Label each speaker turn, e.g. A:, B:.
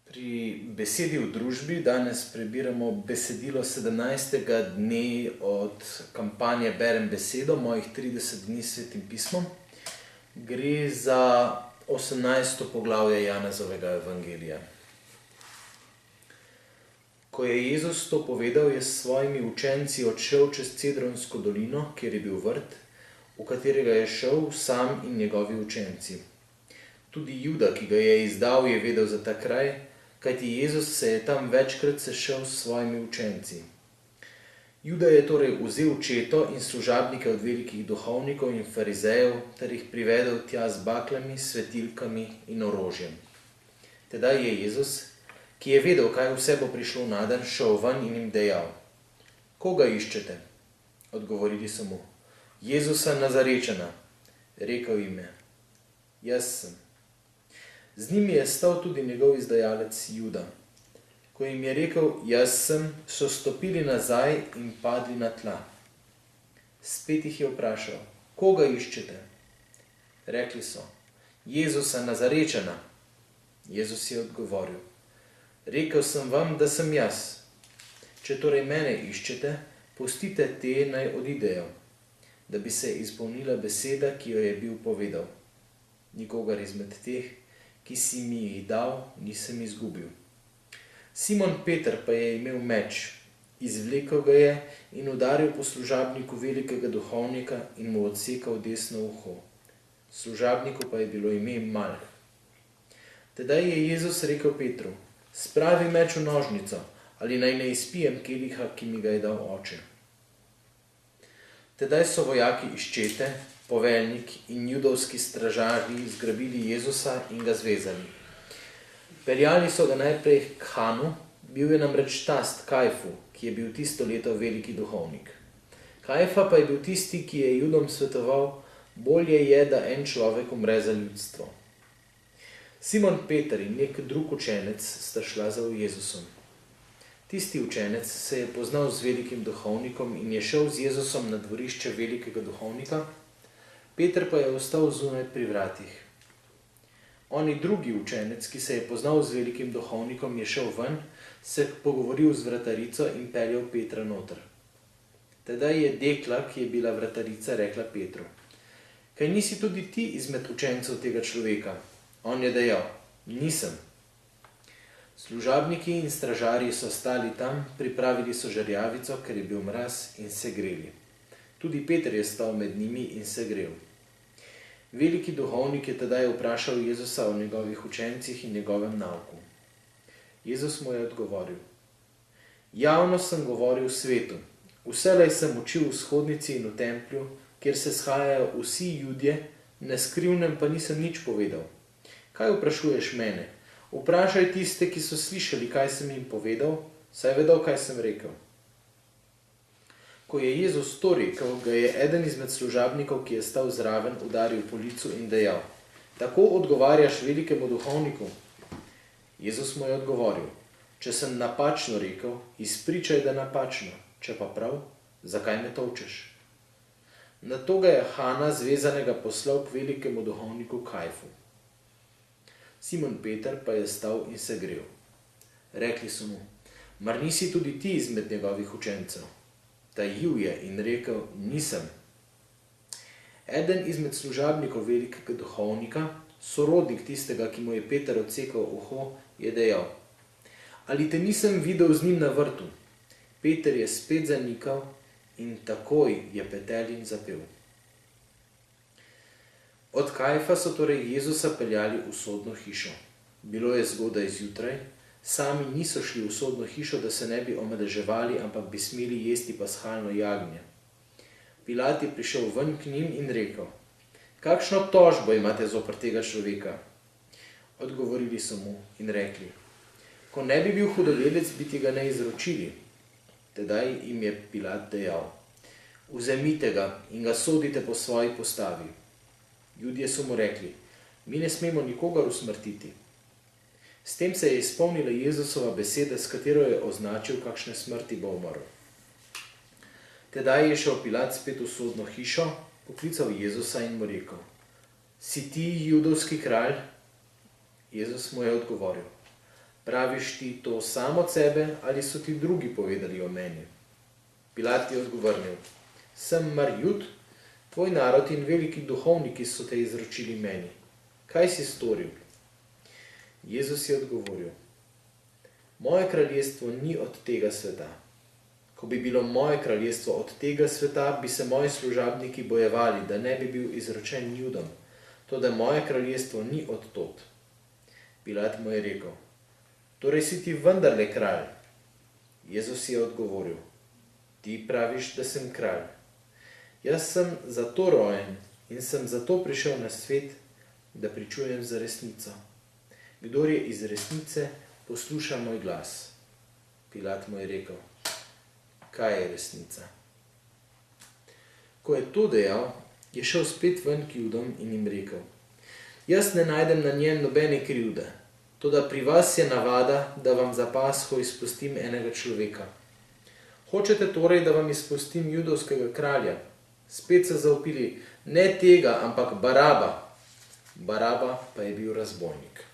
A: Pri besedi v družbi danes prebiramo besedilo 17. dne od kampanje Berem besedo, mojih 30 dni s Svetim pismom. Gre za 18. poglavje Janezovega evangelija. Ko je Jezus to povedal, je s svojimi učenci odšel čez Cedronsko dolino, kjer je bil vrt, v katerega je šel sam in njegovi učenci. Tudi Juda, ki ga je izdal, je vedel za ta kraj, kajti Jezus se je tam večkrat sešel s svojimi učenci. Juda je torej vzel četo in služabnike od velikih duhovnikov in farizejev ter jih privedel tja z baklami, svetilkami in orožjem. Tedaj je Jezus, ki je vedel, kaj vse bo prišlo naden, šel ven in jim dejal: "Koga iščete?" Odgovorili so mu: "Jezusa Nazarečana." Rekel jim je: "Jaz sem." Z njimi je stal tudi njegov izdajalec Juda. Ko jim je rekel: "Jaz sem," so stopili nazaj in padli na tla. Spet jih je vprašal: "Koga iščete?" Rekli so: "Jezusa Nazarečana." Jezus je odgovoril: "Rekel sem vam, da sem jaz. Če torej mene iščete, pustite te, naj odidejo, da bi se izpolnila beseda, ki jo je bil povedal. Nikogar izmed teh, ki si mi jih dal, nisem izgubil." Simon Peter pa je imel meč, izvlekel ga je in udaril po služabniku velikega duhovnika in mu odsekal desno uho. Služabniku pa je bilo ime Malh. Tedaj je Jezus rekel Petru: "Spravi meč v nožnico, ali naj ne izpijem keliha, ki mi ga je dal oče." Tedaj so vojaki iz čete, poveljnik in judovski stražarji zgrabili Jezusa in ga zvezali. Peljali so ga najprej k Hanu, bil je namreč tast Kajfu, ki je bil tisto leto veliki duhovnik. Kajfa pa je bil tisti, ki je Judom svetoval: "Bolje je, da en človek umre za ljudstvo." Simon Peter in nek drug učenec sta šla za Jezusom. Tisti učenec se je poznal z velikim duhovnikom in je šel z Jezusom na dvorišče velikega duhovnika, Peter pa je ostal zunaj pri vratih. Oni drugi učenec, ki se je poznal z velikim duhovnikom, je šel ven, se pogovoril z vratarico in peljal Petra noter. Tedaj je dekla, ki je bila vratarica, rekla Petru: "Kaj nisi tudi ti izmed učencev tega človeka?" On je dejal: "Nisem." Služabniki in stražarji so stali tam, pripravili so žerjavico, ker je bil mraz, in se greli. Tudi Peter je stal med njimi in se grel. Veliki duhovnik je tedaj vprašal Jezusa o njegovih učencih in njegovem nauku. Jezus mu je odgovoril: "Javno sem govoril svetu, vselej sem učil v shodnici in v templju, kjer se shajajo vsi Judje, na skrivnem pa nisem nič povedal. Kaj vprašuješ mene? Vprašaj tiste, ki so slišali, kaj sem jim povedal, saj vedo, kaj sem rekel." Ko je Jezus to rekel, ga je eden izmed služabnikov, ki je stal zraven, udaril po licu in dejal: "Tako odgovarjaš velikemu duhovniku?" Jezus mu je odgovoril: "Če sem napačno rekel, izpričaj, da napačno, če pa prav, zakaj me tolčeš?" Nato ga je Hana zvezanega poslal k velikemu duhovniku Kajfu. Simon Peter pa je stal in se grel. Rekli so mu: "Mar nisi tudi ti izmed njegovih učencev?" Tajil je in rekel: "Nisem." Eden izmed služabnikov velikega duhovnika, sorodnik tistega, ki mu je Peter odsekal uho, je dejal: "Ali te nisem videl z njim na vrtu?" Peter je spet zanikal in takoj je petelin zapel. Od Kajfa so torej Jezusa peljali v sodno hišo. Bilo je zgodaj zjutraj, sami niso šli v sodno hišo, da se ne bi omadeževali, ampak bi smeli jesti pashalno jagnje. Pilat je prišel ven k njim in rekel: "Kakšno tožbo imate zoper tega človeka?" Odgovorili so mu in rekli: "Ko ne bi bil hudodelec, bi ti ga ne izročili." Tedaj jim je Pilat dejal: "Vzemite ga in ga sodite po svoji postavi." Judje so mu rekli: "Mi ne smemo nikogar usmrtiti." S tem se je izpolnila Jezusova beseda, s katero je označil, kakšne smrti bo umrl. Tedaj je šel Pilat spet v sodno hišo, poklical Jezusa in mu rekel: "Si ti judovski kralj?" Jezus mu je odgovoril: Praviš ti to sam od sebe ali so ti drugi povedali o meni? Pilat je odgovoril: Sem mar Jud, tvoj narod in veliki duhovniki so te izročili meni. Kaj si storil? Jezus je odgovoril: Moje kraljestvo ni od tega sveta. Ko bi bilo moje kraljestvo od tega sveta, bi se moji služabniki bojevali, da ne bi bil izročen Judom, toda moje kraljestvo ni od tod. Pilat mu je rekel: Torej si ti vendarle kralj? Jezus je odgovoril: Ti praviš, da sem kralj. Jaz sem zato rojen in sem zato prišel na svet, da pričujem za resnico. Kdor je iz resnice, posluša moj glas. Pilat mu je rekel: Kaj je resnica? Ko je to dejal, je šel spet ven k Judom in jim rekel: Jaz ne najdem na njem nobene krivde, toda pri vas je navada, da vam za Pasho izpustim enega človeka. Hočete torej, da vam izpustim judovskega kralja? Spet so zavpili: Ne tega, ampak Baraba. Baraba pa je bil razbojnik.